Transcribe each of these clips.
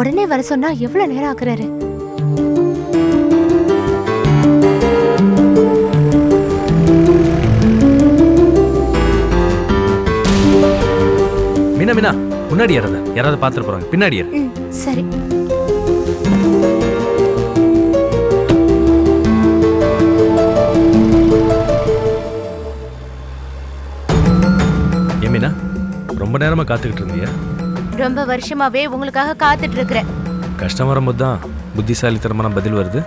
உடனே வர சொன்னா எவ்வளவு நேரம் ஆக்குறாரு? மீனா மீனா முன்னாடி யாராவது பாத்துட்டு போறாங்க, பின்னாடி ஏறு. சரி. மீனா ரொம்ப நேரமா காத்துக்கிட்டு இருந்தியா? ரொம்ப வருஷமாவே உங்களுக்காக காத்துட்டு இருக்கிறேன். கஷ்டம் வரும்போது தான் புத்திசாலித்தனமான பதில் வருது.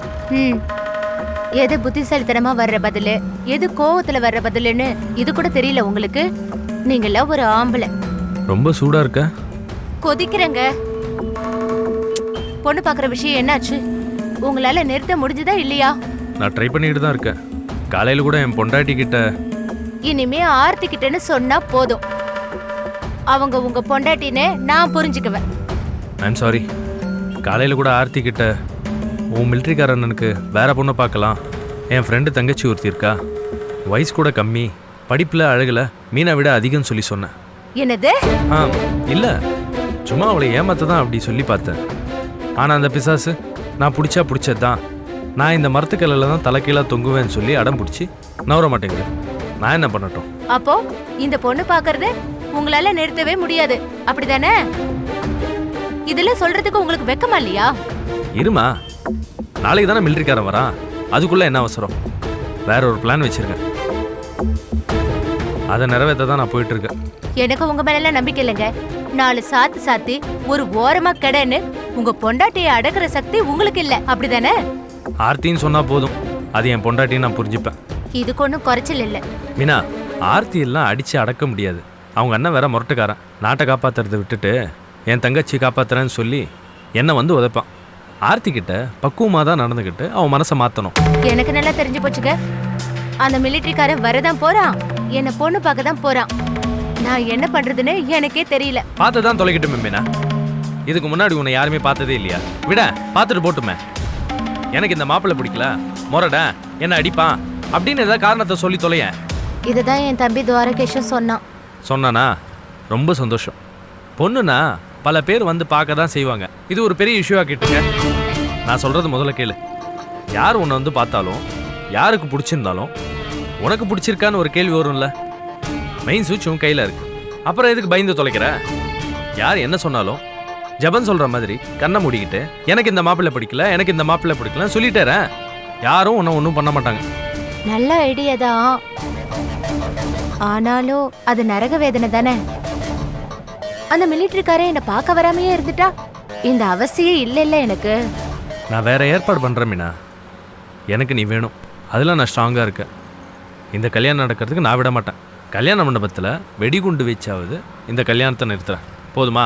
எது புத்திசாலித்தனமா வர்ற பதிலு, எது கோவத்துல வர்ற பதிலுன்னு இது கூட தெரியல உங்களுக்கு? நீங்களா ஒரு ஆம்பளை. ரொம்ப சூடா இருக்க. கொதிக்கிறேங்க. பொண்ணு பாக்குற விஷயம் என்னாச்சு? உங்களால நிறுத்த முடிஞ்சதா இல்லையா? நான் ட்ரை பண்ணிட்டு தான் இருக்கேன். காலையில கூட என் பொண்டாட்டி கிட்ட இனிமே ஆர்த்தி கிட்டன்னு சொன்னா போதும். அவங்க உங்க பொண்டாட்டின்னு நான் புரிஞ்சுக்குவேன். I'm sorry. காலையில கூட ஆர்த்தி கிட்ட உன் மிலிட்ரிக்காரனுக்கு வேற பொண்ணை பார்க்கலாம், என் ஃப்ரெண்டு தங்கச்சி ஒருத்தி இருக்கா, வயசு கூட கம்மி, படிப்பில் அழகில் மீனை விட அதிகம்னு சொல்லி சொன்னேன். என்னது? இல்லை, சும்மா அவளை ஏமாத்த தான் அப்படி சொல்லி பார்த்தேன். ஆனால் அந்த பிசாசு நான் பிடிச்சது தான், நான் இந்த மரத்துக்கல்லில் தான் தலைக்கீழாக தொங்குவேன்னு சொல்லி அடம் பிடிச்சி நவர மாட்டேங்குது. நான் என்ன பண்ணட்டும்? அப்போ இந்த பொண்ணு பார்க்கறது உங்களால நிறுத்தவே முடியாது, அப்படிதானே? இதெல்லாம் சொல்றதுக்கு உங்களுக்கு வெக்கமா இல்லையா? இருமா, நாளைக்கு தானே மிலிட்ரிக்காரன் வரான், அதுக்குள்ள என்ன அவசரம்? வேற ஒரு பிளான் வச்சிருக்கேன், அதை நிறைவேற்ற தான் நான் போயிட்டு இருக்கேன். எனக்கு உங்க மேல நம்பிக்கை இல்லைங்க. 4 சாத்து சாத்தி ஒரு ஓரமா கெடன்னு உங்க பொண்டாட்டியை அடக்குற சக்தி உங்களுக்கு இல்ல, அப்படிதானே? ஆர்த்தின்னு சொன்னா போதும், அது என் பொண்டாட்டின்னு நான் புரிஞ்சுப்பேன். இதுக்கு ஒன்றும் குறைச்சல் இல்லை. மீனா, ஆர்த்தி எல்லாம் அடிச்சு அடக்க முடியாது. அவங்க அண்ணன் வேற முரட்டுக்காரன். நாட்டை காப்பாத்துறதை விட்டுட்டு என் தங்கச்சி காப்பாத்துறேன்னு சொல்லி என்னை வந்து உதைப்பான். ஆர்த்தி கிட்ட பக்குவமாக தான் நடந்துக்கிட்டு அவன் மனசை மாற்றணும். எனக்கு நல்லா தெரிஞ்சு போச்சுங்க. அந்த மிலிட்ரிக்காரன் வரதான் போறான், என்ன பொண்ணு பார்க்க தான் போறான். நான் என்ன பண்றதுன்னு எனக்கே தெரியல. பார்த்து தான் தொலைக்கிட்டுமே மீனா. இதுக்கு முன்னாடி உன்னை யாருமே பார்த்ததே இல்லையா? விட பார்த்துட்டு போட்டுமே. எனக்கு இந்த மாப்பிள்ளை பிடிக்கல, முரட என்ன அடிப்பான் அப்படின்னு ஏதாவது காரணத்தை சொல்லி தொலைய. இதுதான் என் தம்பி துவாரகேஷும் சொன்னான். சொன்னானா? ரொம்ப சந்தோஷம். பொண்ணுனா பல பேர் வந்து பார்க்க தான் செய்வாங்க. இது ஒரு பெரிய இஷ்யூ ஆக்கிட்டுங்க. நான் சொல்கிறது முதல்ல கேளு. யார் உன்னை வந்து பார்த்தாலும், யாருக்கு பிடிச்சிருந்தாலும், உனக்கு பிடிச்சிருக்கான்னு ஒரு கேள்வி வரும்ல. மெயின் சுவிட்ச் உன் கையில் இருக்கு. அப்புறம் எதுக்கு பயந்து தொலைக்கிற? யார் என்ன சொன்னாலும் ஜபன் சொல்கிற மாதிரி கண்ணை மூடிக்கிட்டு எனக்கு இந்த மாப்பிள்ளை பிடிக்கல, எனக்கு இந்த மாப்பிள்ளை பிடிக்கல சொல்லிட்டேறேன். யாரும் உன்னை ஒன்றும் பண்ண மாட்டாங்க. நல்ல ஐடியா தான், ஆனாலும் அது நரக வேதனை தானே. அந்த மிலிட்ரிக்காரன் என்னை பார்க்க வராமையே இருந்துட்டா இந்த அவசியம் இல்லை எனக்கு. நான் வேற ஏற்பாடு பண்ணுறேன் மீனா. எனக்கு நீ வேணும், அதில் நான் ஸ்ட்ராங்காக இருக்கேன். இந்த கல்யாணம் நடக்கிறதுக்கு நான் விட மாட்டேன். கல்யாண மண்டபத்தில் வெடிகுண்டு வச்சாவது இந்த கல்யாணத்தை நிறுத்துறேன். போதுமா?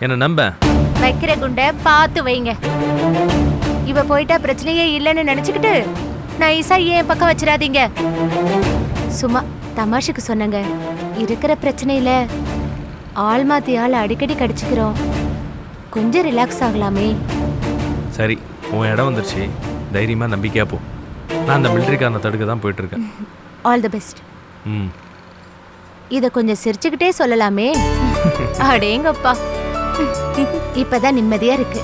என்னை நம்ப. வைக்கிற குண்டை பார்த்து வைங்க. இவ போயிட்டா பிரச்சனையே இல்லைன்னு நினச்சிக்கிட்டு நைஸா என் பக்கம் வச்சிடாதீங்க. சும்மா தமாஷுக்கு சொன்னங்க. இருக்கிற பிரச்சனையில ஆள் மாத்தி ஆள் அடிக்கடி கடிச்சுக்கிறோம். கொஞ்சம் ரிலாக்ஸ் ஆகலாமே. சரி, உன் இடம் வந்துருச்சு, தைரியமாக நம்பிக்கையாக போ. நான் அந்த மிலிட்ரிக்காரனை தடுக்க தான் போயிட்டுருக்கேன். All the best. இதை கொஞ்சம் சிரிச்சுக்கிட்டே சொல்லலாமே. அடேங்கப்பா, இப்பதான் நிம்மதியா இருக்கு.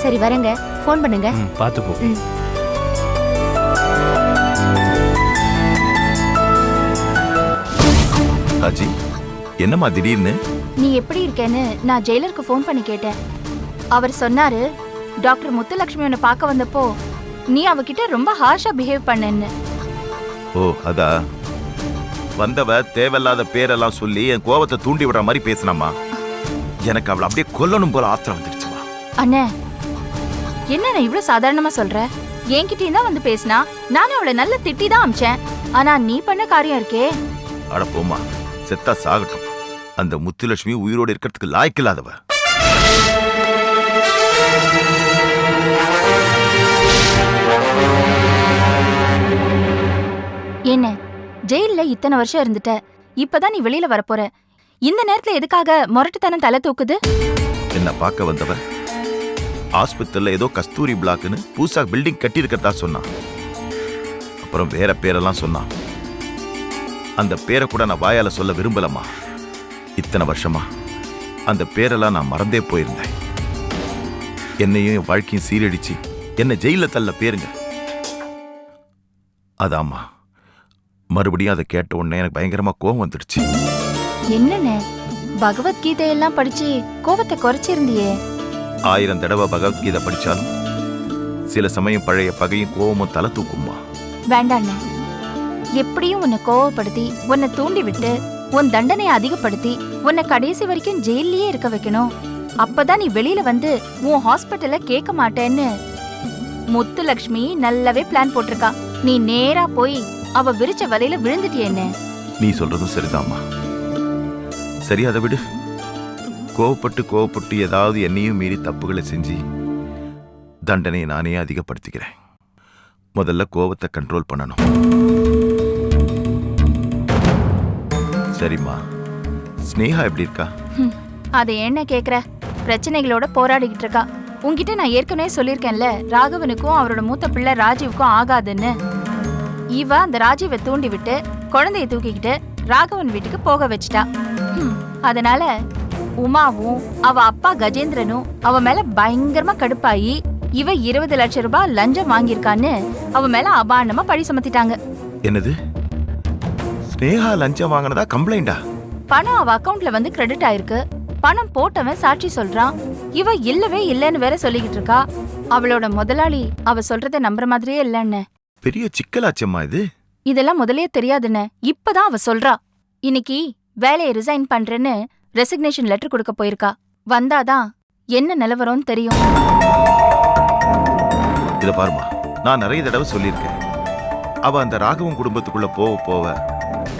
சரி வரேங்க, ஃபோன் பண்ணுங்க. பார்த்து போ. அஜி, என்னம்மா திடீர்னு? நீ எப்படி இருக்கேன்னு நான் ஜெயிலருக்கு ஃபோன் பண்ணி கேட்டேன். அவர் சொன்னாரு டாக்டர் முத்துலட்சுமி உன்னை பார்க்க வந்தப்போ நீ அவகிட்ட ரொம்ப ஹார்ஷா பிஹேவ் பண்ணேன்னு. ஓ அதா, வந்தவ தேவையில்லாத பேரெல்லாம் சொல்லி என் கோவத்தை தூண்டி விடுற மாதிரி பேசினாமா. எனக்கு அவளை அப்படியே கொல்லணும் போல ஆத்திரம் வந்துடுச்சுமா. அண்ணே, என்ன நான் இவ்வளவு சாதாரணமா சொல்ற? என்கிட்டயும் தான் வந்து பேசினா, நானும் அவளை நல்ல திட்டி தான் அமிச்சேன். ஆனா நீ பண்ண காரியம் இருக்கே. அட போமா, செத்தா சாகட்டும். அந்த முத்துலட்சுமி உயிரோடு இருக்கிறதுக்கு லாய்க்கில்லாதவ. என்ன, ஜெயில இத்தனை வருஷம் இருந்துட்ட, இப்பதான் நீ வெளியில வரப்போற. இந்த நேரத்துல எதுக்காக முரட்டுத்தனம் தலை தூக்குது? என்ன பார்க்க வந்தவ ஆஸ்பத்திரியில ஏதோ கஸ்தூரி பிளாக்னு புதுசா பில்டிங் கட்டி இருக்கிறதா சொன்னான். அப்புறம் வேற பேரெல்லாம் சொன்னான். அந்த பேரை கூட நான் வாயால சொல்ல விரும்பலம்மா. இத்தனை வருஷமா அந்த பேரெல்லாம் நான் மறந்தே போயிருந்தேன். என்னையும் என் வாழ்க்கையும் சீரடிச்சு என்னை ஜெயில தள்ள பேருங்க. அதாம்மா, மறுபடியும் அதை கேட்ட உடனே எனக்கு பயங்கரமா கோவம் வந்துடுச்சு. என்னண்ணே, பகவத்கீதையெல்லாம் படிச்சு கோவத்தை குறைச்சிருந்தியே. 1000 தடவை பகவத்கீதை படிச்சாலும் சில சமயம் பழைய பகையும் கோவமும் தலை தூக்குமா. வேண்டாண்ணே, எப்படியும் உன்னை கோவப்படுத்தி உன்னை தூண்டி விட்டு உன் தண்டனையை அதிகப்படுத்தி உன்னை கடைசி வரைக்கும் ஜெயிலே இருக்க வைக்கணும். அப்பதான் நீ வெளியில வந்து உன் ஹாஸ்பிட்டல்ல கேட்க மாட்டேன்னு முத்துலட்சுமி நல்லாவே பிளான் போட்டிருக்கா. நீ நேரா போய் அவ விரிச்ச வலையில விழுந்துட்டியேன்னு. நீ சொல்றதும் சரிதாம்மா. சரி, அதை விடு. கோவப்பட்டு ஏதாவது என்னையும் மீறி தப்புகளை செஞ்சு தண்டனையை நானே அதிகப்படுத்திக்கிறேன். முதல்ல கோவத்தை கண்ட்ரோல் பண்ணணும். சரிம்மா, ஸ்னேகா எப்படி இருக்கா? அதை என்ன கேக்குற? பிரச்சனைகளோட போராடிக்கிட்டு இருக்கா. உன்கிட்ட நான் ஏற்கனவே சொல்லியிருக்கேன்ல, ராகவனுக்கும் அவரோட மூத்த பிள்ளை ராஜீவுக்கும் ஆகாதுன்னு. இவ அந்த ராஜீவை தூண்டி விட்டு குழந்தைய தூக்கிக்கிட்டு ராகவன் வீட்டுக்கு போக வச்சிட்டா. அதனால உமாவும் அவ அப்பா கஜேந்திரனும் அவ மேல பயங்கரமா கடுப்பாயி இவ 20 லட்சம் ரூபாய் லஞ்சம் வாங்கியிருக்கான்னு அவ மேல அபாண்டமா பழி சுமத்திட்டாங்க. என்னது? ஸ்னேகா லஞ்சம் வாங்கினதா கம்ப்ளைண்டா? பணம் அவ அக்கவுண்ட்ல வந்து கிரெடிட் ஆயிருக்கு. பணம் போட்டவன் சாட்சி சொல்றான். இவ இல்லவே இல்லன்னு வேற சொல்லிக்கிட்டு இருக்கா. அவளோட முதலாளி அவ சொல்றத நம்புற மாதிரியே இல்லன்னு. பெரிய சிக்கலாச்சம்மா இது. இதெல்லாம் முதலே தெரியாதுன்னு இப்பதான் அவ சொல்றா. இன்னைக்கு வேலையை ரிசைன் பண்றேன்னு ரெசிக்னேஷன் லெட்டர் கொடுக்க போயிருக்கா. வந்தாதான் என்ன நிலவரம்னு தெரியும். இத பாருமா, நான் நிறைய தடவை சொல்லியிருக்கேன். அவ அந்த ராகவன் குடும்பத்துக்குள்ள போக போக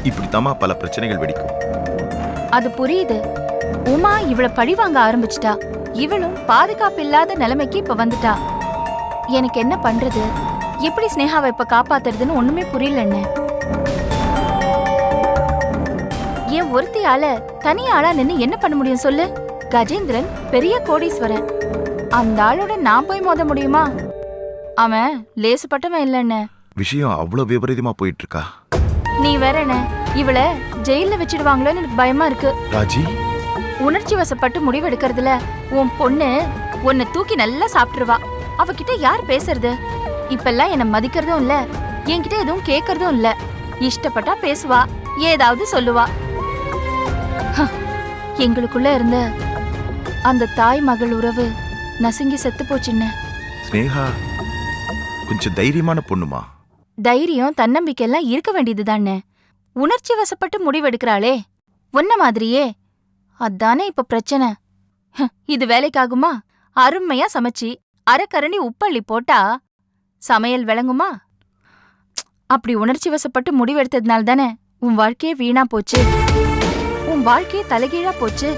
இப்படித்தாமா பல பிரச்சனைகள் வெடிக்கும். அது புரியுது. உமா இவள பழி வாங்க ஆரம்பிச்சிட்டா. இவளும் பாதுகாப்பு இல்லாத நிலைமைக்கு இப்ப வந்துட்டா. எனக்கு என்ன பண்றது? எப்படி ஸ்னேகாவை இப்ப காப்பாத்துறதுன்னு ஒண்ணுமே புரியலன்னு. என் ஒருத்தியால தனி ஆளா நின்னு என்ன பண்ண முடியும் சொல்லு? கஜேந்திரன் பெரிய கோடீஸ்வரன். அந்த ஆளோட நான் போய் மோத முடியுமா? அவன் லேசுப்பட்டவன் இல்லன்னு. விஷயம் அவ்வளவு விபரீதமா போயிட்டு இருக்கா. நீ வேற என்ன, இவள ஜெயில வச்சிடுவாங்களோன்னு எனக்கு பயமா இருக்கு. ராஜி, உணர்ச்சி வசப்பட்டு முடிவெடுக்கிறதுல உன் பொண்ணு உன்னை தூக்கி நல்லா சாப்பிட்டுருவா. அவகிட்ட யார் பேசுறது? இப்பெல்லாம் என்ன மதிக்கிறதும் இல்ல, என்கிட்ட எதுவும் கேட்கறதும் இல்ல. இஷ்டப்பட்டா பேசுவா, ஏதாவது சொல்லுவா. எங்களுக்குள்ள இருந்த அந்த தாய் மகள் உறவு நசுங்கி செத்து போச்சுன்னு. ஸ்னேகா கொஞ்சம் தைரியமான பொண்ணுமா. தைரியம் தன்னம்பிக்கை எல்லாம் இருக்க வேண்டியது தானே. உணர்ச்சி வசப்பட்டு முடிவெடுக்கிறாளே உன்ன மாதிரியே. அதானே இப்ப பிரச்சனை. இது வேலைக்காகுமா? அருமையா சமைச்சி அரைக்கரண்டி உப்பள்ளி போட்டா சமையல் விளங்குமா? அப்படி உணர்ச்சி வசப்பட்டு முடிவெடுத்ததுனால தானே உன் வாழ்க்கையே வீணா போச்சு. உன் வாழ்க்கையே தலைகீழா போச்சு.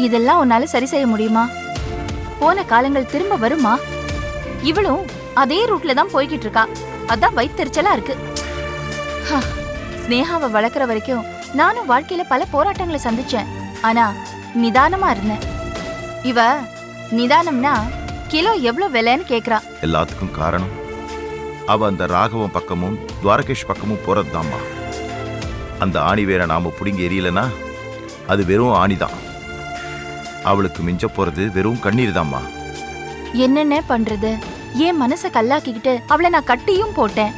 இதெல்லாம் உன்னால சரி செய்ய முடியுமா? போன காலங்கள் திரும்ப வருமா? இவளும் அதே ரூட்ல தான் போய்கிட்டு இருக்கா. அதான் வயித்தெரிச்சலா இருக்கு. ஸ்னேகாவை வளர்க்குற வரைக்கும் நானும் வாழ்க்கையில பல போராட்டங்களை சந்திச்சேன். ஆனா நிதானமா இருந்தேன். இவ நிதானம்னா கிலோ எவ்வளவு விலைன்னு கேக்குறா. எல்லாத்துக்கும் காரணம் அவ அந்த ராகவன் பக்கமும் துவாரகேஷ் பக்கமும் போறதுதாம்மா. அந்த ஆணி வேற நாம புடிங்கி எரியலனா அது வெறும் ஆணிதான். அவளுக்கு மிஞ்ச போறது வெறும் கண்ணீர் தாம்மா. என்னென்ன பண்றது? என் மனச கல்லாக்கிக்கிட்டு அவளை நான் கட்டியும் போட்டேன்.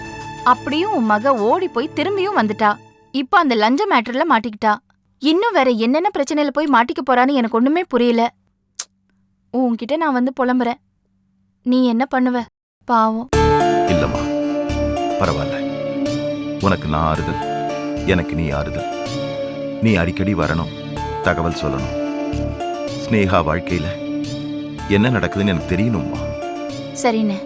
அப்படியும் உன் மக ஓடி போய் திரும்பியும் வந்துட்டா. இப்ப அந்த லஞ்ச மேட்டர்ல மாட்டிக்கிட்டா. இன்னும் வேற என்னென்ன பிரச்சனையில போய் மாட்டிக்க போறான்னு எனக்கு ஒண்ணுமே புரியல. உன்கிட்ட நான் வந்து புலம்புறேன். நீ என்ன பண்ணுவ? பாவம். இல்லம்மா, பரவாயில்ல. உனக்கு நான் ஆறுதல், எனக்கு நீ ஆறுதல். நீ அடிக்கடி வரணும், தகவல் சொல்லணும். ஸ்னேகா வாழ்க்கையில என்ன நடக்குதுன்னு எனக்கு தெரியணும்மா. சரிண்ணே.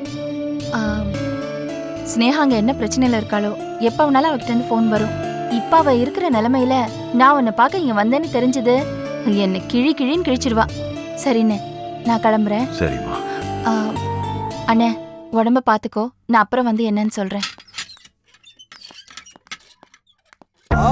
ஸ்னேகா அங்க என்ன பிரச்சனையில இருக்காளோ எப்ப வேணாலும் அவகிட்ட இருந்து போன் வரும். இப்ப அவ இருக்கிற நிலைமையில நான் உன்னை பார்க்க இங்க வந்தேன்னு தெரிஞ்சது என்ன கிழின்னு கிழிச்சிருவா. சரிண்ணே, நான் கிளம்புறேன். சரிம்மா. அண்ணே, உடம்ப பாத்துக்கோ. நான் அப்புறம் வந்து என்னன்னு சொல்றேன். ஆ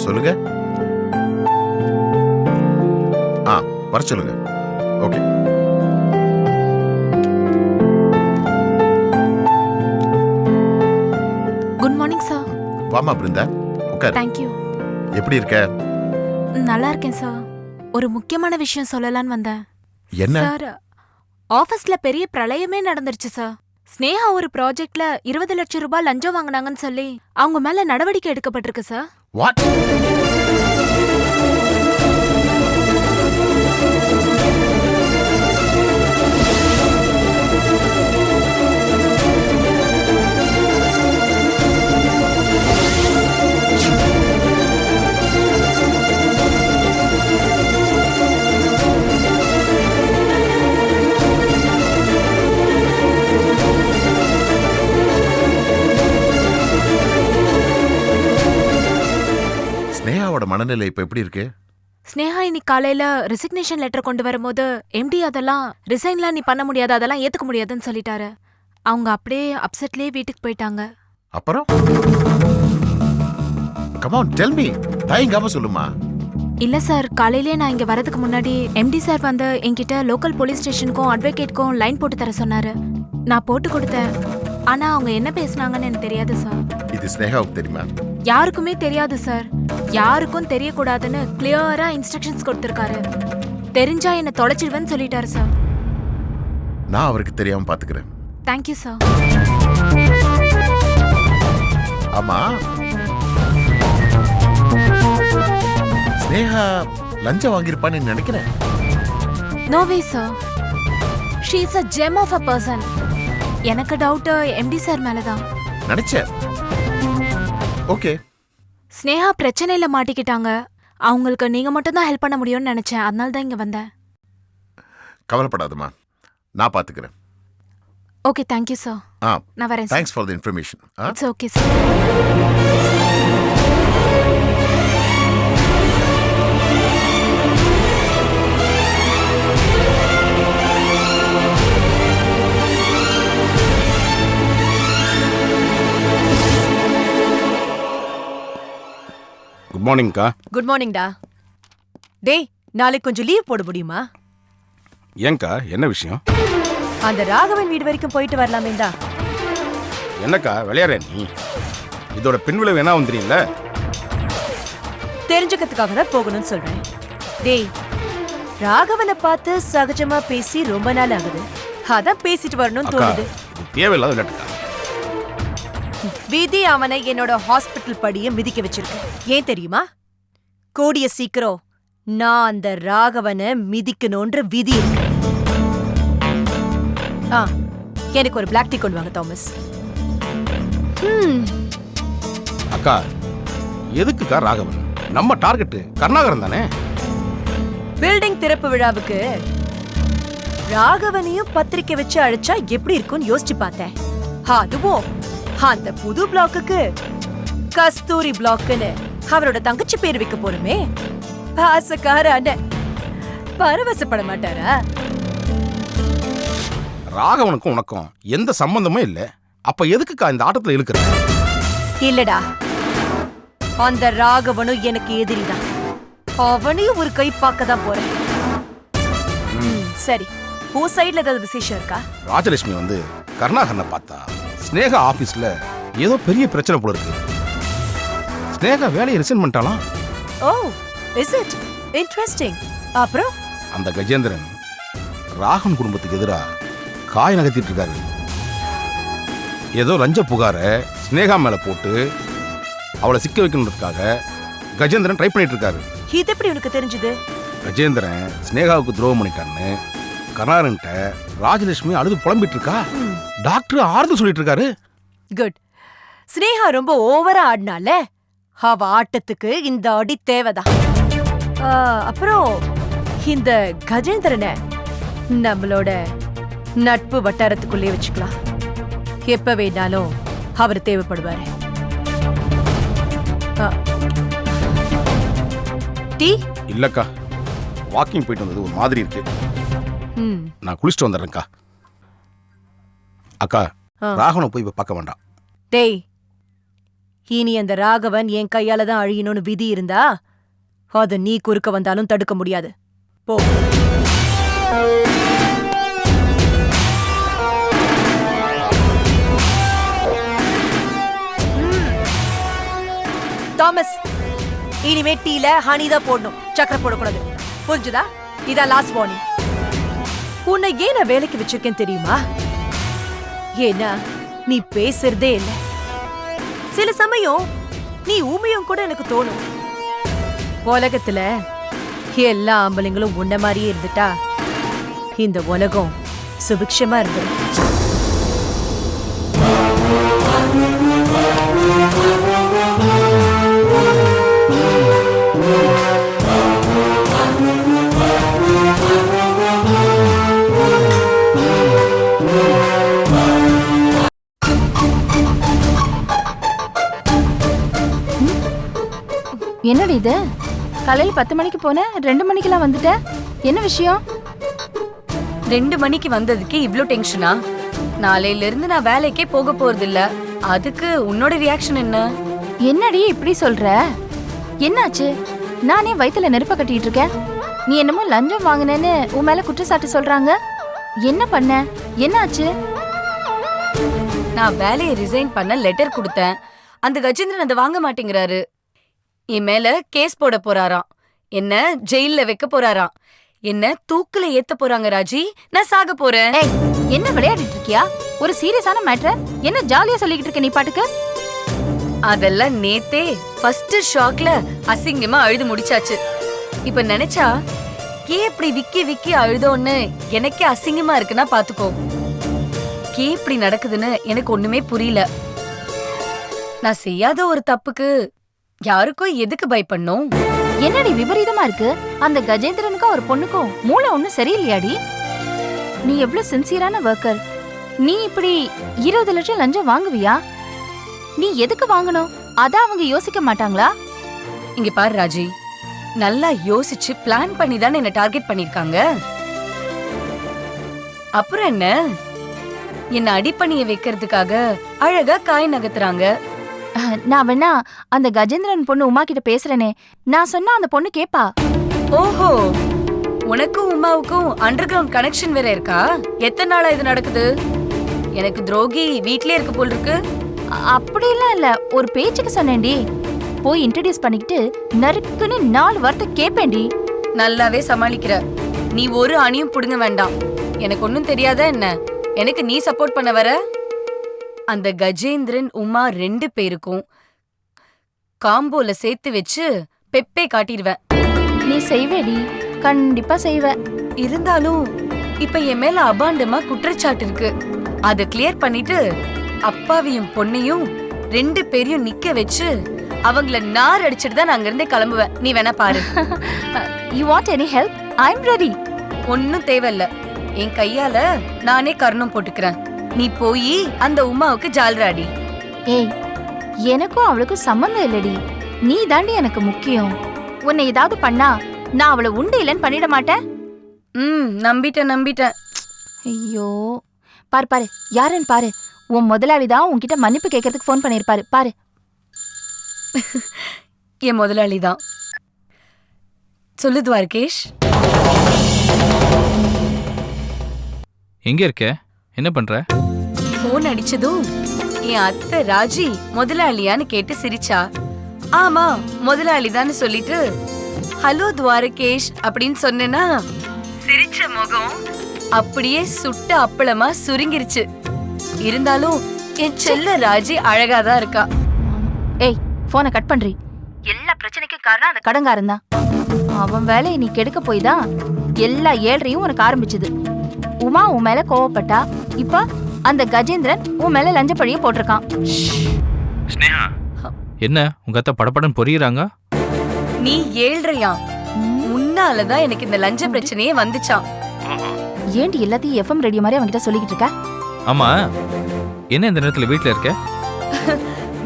சொல்லுங்க. வர சொல்லுங்க. ஓகே. Good morning sir. வாமா பிருந்தா, உட்கார். தேங்க்யூ. எப்படி இருக்க? நல்லா இருக்கேன் சார். ஒரு முக்கியமான விஷயம் சொல்லலான்னு வந்தேன். என்ன? சார், ஆபீஸ்ல பெரிய பிரளயமே நடந்துருச்சு சார். ஸ்னேகா ஒரு ப்ராஜெக்ட்ல 20 லட்சம் ரூபாய் லஞ்சம் வாங்கினாங்கன்னு சொல்லி அவங்க மேல நடவடிக்கை எடுக்கப்பட்டிருக்கு சார். வாட்? ஸ்னேகாவோட மனநிலை இப்ப எப்படி இருக்கு? ஸ்னேகா இன்னைக்கு காலையில ரெசிக்னேஷன் லெட்டர் கொண்டு வரும்போது எம்டி அதெல்லாம் ரிசைன்லாம் நீ பண்ண முடியாது, அதெல்லாம் ஏத்துக்க முடியாதுன்னு சொல்லிட்டாரு. அவங்க அப்படியே அப்செட்லயே வீட்டுக்கு போயிட்டாங்க. அப்புறம் கம் ஆன் டெல் மீ, தயங்காம சொல்லுமா. இல்ல சார், காலையிலேயே நான் இங்க வரதுக்கு முன்னாடி எம்டி சார் வந்து என்கிட்ட லோக்கல் போலீஸ் ஸ்டேஷனுக்கும் அட்வொகேட்க்கும் லைன் போட்டு தர சொன்னாரு. நான் போட்டு கொடுத்தேன். ஆனா அவங்க என்ன பேசுனாங்கன்னு எனக்கு தெரியாது சார். இது ஸ்னேகாவுக்கு தெரியுமா? யாருக்குமே தெரியாது சார். யாருக்கும் தெரியக்கூடாதுன்னு கிளியரா இன்ஸ்ட்ரக்ஷன்ஸ் கொடுத்திருக்காரு. தெரிஞ்சா என்ன தொலைச்சிடுவேன்னு சொல்லிட்டாரு சார். நான் அவருக்கு தெரியாம பாத்துக்கிறேன். Thank you sir. ஆமா, ஸ்னேகா லஞ்சம் வாங்கியிருப்பான்னு நினைக்கிறேன். No way sir. She is a gem of a person. எனக்கு டவுட் எம்டி சார் மேலதான். நினைச்சேன். ஓகே. ஸ்னேகா பிரச்சனையில மாட்டிக்கிட்டாங்க. அவங்களுக்கு நீங்க மட்டும் தான் ஹெல்ப் பண்ண முடியும்னு நினைச்சேன். அதனால தான் இங்க வந்தேன். கவலைப்படாதம்மா, நான் பாத்துக்கிறேன். Okay, thank you sir. நான் வரேன். Thanks for the information. It's okay sir. Good மார்னிங்க்கா. குட் மார்னிங்டா. டேய், நாளைக்கு கொஞ்சம் லீவ் போட முடியுமா? ஏங்க்கா, என்ன விஷயம்? அந்த ராகவன் வீடு வரைக்கும் போயிட்டு வரலாமேடா. என்னக்கா விளையாடுற நீ? இதோட பின்விளைவு என்ன வந்துறீங்கள? தெரிஞ்சுக்கிறதுக்காக தான் போகணும்னு சொல்றேன். டேய், ராகவனை பார்த்து சகஜமா பேசி ரொம்ப நாள் ஆகுது. அதான் பேசிட்டு வரணும்னு அக்கா, தோணுது. இது தேவையில்லாத விளையாட்டுக்கா. விதி அவனை என்னோட ஹாஸ்பிட்டல் படியை மிதிக்க வச்சிருக்கு. ஏன் தெரியுமா? கூடிய சீக்கிரம் நான் அந்த ராகவனை மிதிக்கணும்ன்ற விதி இருக்கு. எனக்கு ஒரு பிளாக் டீ கொண்டு வாங்க தாமஸ். அக்கா, எதுக்குக்கா ராகவன்? நம்ம டார்கெட் கருணாகரன் தானே. பில்டிங் திறப்பு விழாவுக்கு ராகவனையும் பத்திரிக்கை வச்சு அழைச்சா எப்படி இருக்கும்னு யோசிச்சு பார்த்தேன். அதுவும் அந்த புது பிளாக்குக்கு கஸ்தூரி பிளாக்னு அவரோட தங்கச்சி பேர் வைக்க போறமே. பாசக்கார அண்ணன் பரவசப்பட மாட்டாரா? ராகவனுக்கும் உனக்கும் எந்த சம்பந்தமும் இல்ல. அப்ப எதுக்குக்கா இந்த ஆட்டத்துல இழுக்கிற? இல்லடா, அந்த ராகவனும் எனக்கு எதிரிதான். அவனையும் ஒரு கை பார்க்க தான் போறேன். சரி, உன் சைடுல ஏதாவது விசேஷம் இருக்கா? ராஜலட்சுமி வந்து கருணாகரனை பார்த்தா ஸ்னேகா ஆபீஸ்ல ஏதோ பெரிய பிரச்சனை போல இருக்கு. ஸ்னேகா வேலையை ரிசைன் பண்ணிட்டாலாம். Oh, is it interesting. அப்புறம் அந்த கஜேந்திரன் ராகவன் குடும்பத்துக்கு எதிரா காய் நகர்த்திட்டு இருக்காரு. ஏதோ லஞ்ச புகார ஸ்னேகா மேல போட்டு அவளை சிக்க வைக்கணுன்றதுக்காக கஜேந்திரன் ட்ரை பண்ணிட்டு இருக்காரு. இது எப்படி உனக்கு தெரிஞ்சது? கஜேந்திரன் ஸ்னேகாவுக்கு துரோகம் பண்ணிட்டான்னு கருணாகரன்ட்ட ராஜலட்சுமி அழுது புலம்பிட்டு இருக்கா. டாக்டர் ஆறுதல் சொல்லிட்டு இருக்காரு. குட். ஸ்னேகா ரொம்ப ஓவரா ஆடினால அவ ஆட்டத்துக்கு இந்த அடி தேவைதான். அப்புறம் இந்த கஜேந்திரனை நம்மளோட நட்பு வட்டாரத்துக்குள்ளே வச்சுக்கலாம். எப்ப வேணாலும் அவர் தேவைப்படுவாரு. டீ இல்லக்கா, வாக்கிங் போயிட்டு வந்தது ஒரு மாதிரி இருக்கு. நான் குளிச்சுட்டு வந்துடுறேன்க்கா. அக்கா, ராகவனை போய் இப்ப பார்க்க வேண்டாம். டேய், இனி அந்த ராகவன் என் கையால தான் அழியணும்னு விதி இருந்தா அத நீ குறுக்க வந்தாலும் தடுக்க முடியாது. போ. தாமஸ், இனிமே டீல ஹனி தான் போடணும், சக்கரை போடக்கூடாது. புரிஞ்சுதா? இதான் லாஸ்ட் வார்னிங். உன்னை ஏன் நான் வேலைக்கு வச்சிருக்கேன் தெரியுமா? ஏன்னா நீ பேசுறதே இல்ல. சில சமயம் நீ ஊமையும் கூட எனக்கு தோணும். உலகத்துல எல்லா ஆம்பளைங்களும் உன்ன மாதிரியே இருந்துட்டா இந்த உலகம் சுபிக்ஷமா இருந்துடும். என்னடி இது? காலையில 10 மணிக்கு போன, 2 மணிக்கெல்லாம் வந்துட்ட. என்ன விஷயம்? 2 மணிக்கு வந்ததுக்கு இவ்ளோ டென்ஷனா? நாளையில இருந்து நான் வேலைக்கே போக போறது இல்ல. அதுக்கு உன்னோட ரியாக்ஷன் என்ன? என்னடி இப்படி சொல்ற? என்னாச்சு? நானே வயித்துல நெருப்ப கட்டிட்டு இருக்கேன். நீ என்னமோ லஞ்சம் வாங்கினேன்னு உன் மேல குற்றச்சாட்டு சொல்றாங்க. என்ன பண்ண? என்னாச்சு? நான் வேலையை ரிசைன் பண்ண லெட்டர் கொடுத்தேன். அந்த கஜேந்திரன் அதை வாங்க மாட்டேங்கிறாரு. என் மேல கேஸ் போட போறாராம். என்ன ஜெயில்ல வைக்க போறாராம். என்ன தூக்குல ஏத்த போறாங்க ராஜி. நான் சாக போறேன். ஏய், என்ன விளையாடிட்டு இருக்கியா? ஒரு சீரியஸான மேட்டர். என்ன ஜாலியா சொல்லிக்கிட்டு இருக்க நீ பாட்டுக்கு? அதெல்லாம் நேத்தே ஃபர்ஸ்ட் ஷாக்ல அசிங்கமா அழுது முடிச்சாச்சு. இப்ப நினைச்சா ஏன் இப்படி விக்கி விக்கி அழுதோன்னு எனக்கே அசிங்கமா இருக்குன்னா பாத்துக்கோ. ஏன் இப்படி நடக்குதுன்னு எனக்கு ஒண்ணுமே புரியல. நான் செய்யாத ஒரு தப்புக்கு யாருக்கும் எதுக்கு பயப்படணும்? என்னடி விபரீதமா இருக்கு? அந்த கஜேந்திரனுக்கும் ஒரு பொண்ணுக்கும் மூளை ஒண்ணும் சரியில்லையாடி? நீ எவ்வளவு சின்சியரான ஒர்க்கர். நீ இப்படி 20 லட்சம் லஞ்சம் வாங்குவியா? நீ எதுக்கு வாங்கணும்? அதான் அவங்க யோசிக்க மாட்டாங்களா? இங்க பாரு ராஜி, நல்லா யோசிச்சு பிளான் பண்ணி தானே என்ன டார்கெட் பண்ணிருக்காங்க. அப்புறம் என்ன அடிப்பணிய வைக்கிறதுக்காக அழகா காய் நகர்த்துறாங்க. நான் வேணா அந்த கஜேந்திரன் பொண்ணு உமா கிட்ட பேசுறேனே. நான் சொன்னா அந்த பொண்ணு கேப்பா. ஓஹோ, உனக்கும் உமாவுக்கும் அண்டர் கிரவுண்ட் கனெக்ஷன் வேற இருக்கா? எத்தனை நாளா இது நடக்குது? எனக்கு துரோகி வீட்லயே இருக்கு போல் இருக்கு. அப்படிலாம் இல்ல, ஒரு பேச்சுக்கு சொன்னேன்டி. போய் இன்ட்ரோடியூஸ் பண்ணிக்கிட்டு நறுக்குன்னு 4 வார்த்தை கேப்பேன்டி. நல்லாவே சமாளிக்கிற. நீ ஒரு அணியும் புடுங்க வேண்டாம். எனக்கு ஒன்னும் தெரியாதா என்ன? எனக்கு நீ சப்போர்ட் பண்ண வர? அந்த கஜேந்திரன் உமா 2 பேருக்கும் காம்போல சேர்த்து வச்சு பெப்பே காட்டிடுவேன். நீ செய்வேடி, கண்டிப்பா செய்வ. இருந்தாலும் இப்ப என் மேல அபாண்டமா குற்றச்சாட்டு இருக்கு. அதை கிளியர் பண்ணிட்டு அப்பாவையும் பொண்ணையும் 2 பேரையும் நிக்க வச்சு அவங்கள நார் அடிச்சிட்டு தான் நான் அங்க இருந்தே கிளம்புவேன். நீ வேணா பாரு. You want any help? I'm ready. ஒன்னும் தேவையில்ல. என் கையால நானே கர்ணம் போட்டுக்கிறேன். நீ போய் அந்த உமாவுக்கு ஜால்ராடி. ஏய், எனக்கும் அவளுக்கும் சம்மந்தம் இல்லடி. நீ தாண்டி எனக்கு முக்கியம். உன்னை ஏதாவது பண்ணா நான் அவளை உண்டு இல்லைன்னு பண்ணிட மாட்டேன். நம்பிட்டேன். ஐயோ, பாரு பாரு, யாருன்னு பாரு. உன் முதலாளி தான் உன்கிட்ட மன்னிப்பு கேட்கறதுக்கு ஃபோன் பண்ணிருப்பாரு பாரு. என் முதலாளி தான். சொல்லு துவாரகேஷ். எங்க இருக்க? என்ன பண்ற? போன் அடிச்சதும் என் அத்தை ராஜி முதலாளியான்னு கேட்டு சிரிச்சா. ஆமா முதலாளிதான்னு சொல்லிட்டு ஹலோ துவாரகேஷ் அப்படின்னு சொன்னேன்னா சிரிச்ச முகம் அப்படியே சுட்ட அப்பளமா சுருங்கிருச்சு. இருந்தாலும் என் செல்ல ராஜி அழகாதான் இருக்கா. ஏய், போனை கட் பண்றி. எல்லா பிரச்சனைக்கும் காரணம் அந்த கடங்காரன் தான். அவன் வேலையை நீ கெடுக்க போய் தான் எல்லா ஏழ்றையும் உனக்கு ஆரம்பிச்சது. உமா உன் மேல கோவப்பட்டா, இப்ப அந்த கஜேந்திரன் உன் மேல லஞ்ச பழிய போட்டிருக்கான். ஸ்னேகா, என்ன உங்க அத்தை படபடன்னு பொரியுறாங்க? நீ ஏழ்றையா? முன்னாலதான் எனக்கு இந்த லஞ்ச பிரச்சனையே வந்துச்சான். ஏண்டி எல்லாத்தையும் எஃப்எம் ரேடியோ மாதிரி அவன்கிட்ட சொல்லிக்கிட்டு இருக்க? ஆமா, என்ன இந்த நேரத்துல வீட்ல இருக்க?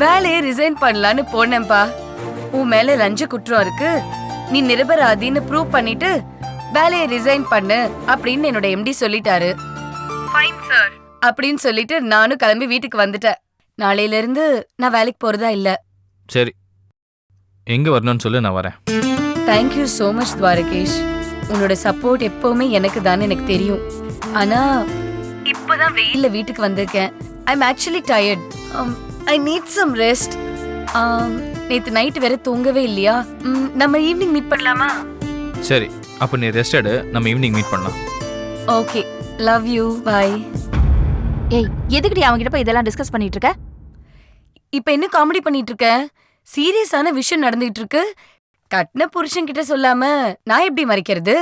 வேலையை ரிசைன் பண்ணலான்னு போனேன்பா. உன் மேல லஞ்ச குற்றம் இருக்கு, நீ நிரபராதின்னு ப்ரூவ் பண்ணிட்டு வேலையை ரிசைன் பண்ணு அப்படின்னு என்னோட எம்டி சொல்லிட்டாரு. ஃபைன் சார் அப்படின்னு சொல்லிட்டு நானும் கிளம்பி வீட்டுக்கு வந்துட்டேன். நாளையில இருந்து நான் வேலைக்கு போறதா இல்ல. சரி, எங்கே வரணும்னு சொல்லு, நான் வரேன். Thank you so much Dwarakesh. உன்னோட சப்போர்ட் எப்பவுமே எனக்கு தானே எனக்கு தெரியும். ஆனா இப்பதான் வெயில்ல வீட்டுக்கு வந்திருக்கேன். I am actually tired. I need some rest. நேத்து நைட் வேற தூங்கவே இல்லையா? நம்ம ஈவினிங் மீட் பண்ணலாமா? சரி, அப்போ நீ ரெஸ்ட் எடு, நம்ம ஈவினிங் மீட் பண்ணலாம். Okay, love you, bye. ஏய், எதுக்குடி அவங்கிட்ட போய் இதெல்லாம் டிஸ்கஸ் பண்ணிட்டு இருக்க? இப்ப என்ன காமெடி பண்ணிட்டு இருக்க? சீரியஸான விஷயம் நடந்துட்டு இருக்கு. கட்டின புருஷன் கிட்ட சொல்லாம நான் எப்படி மறைக்கிறது?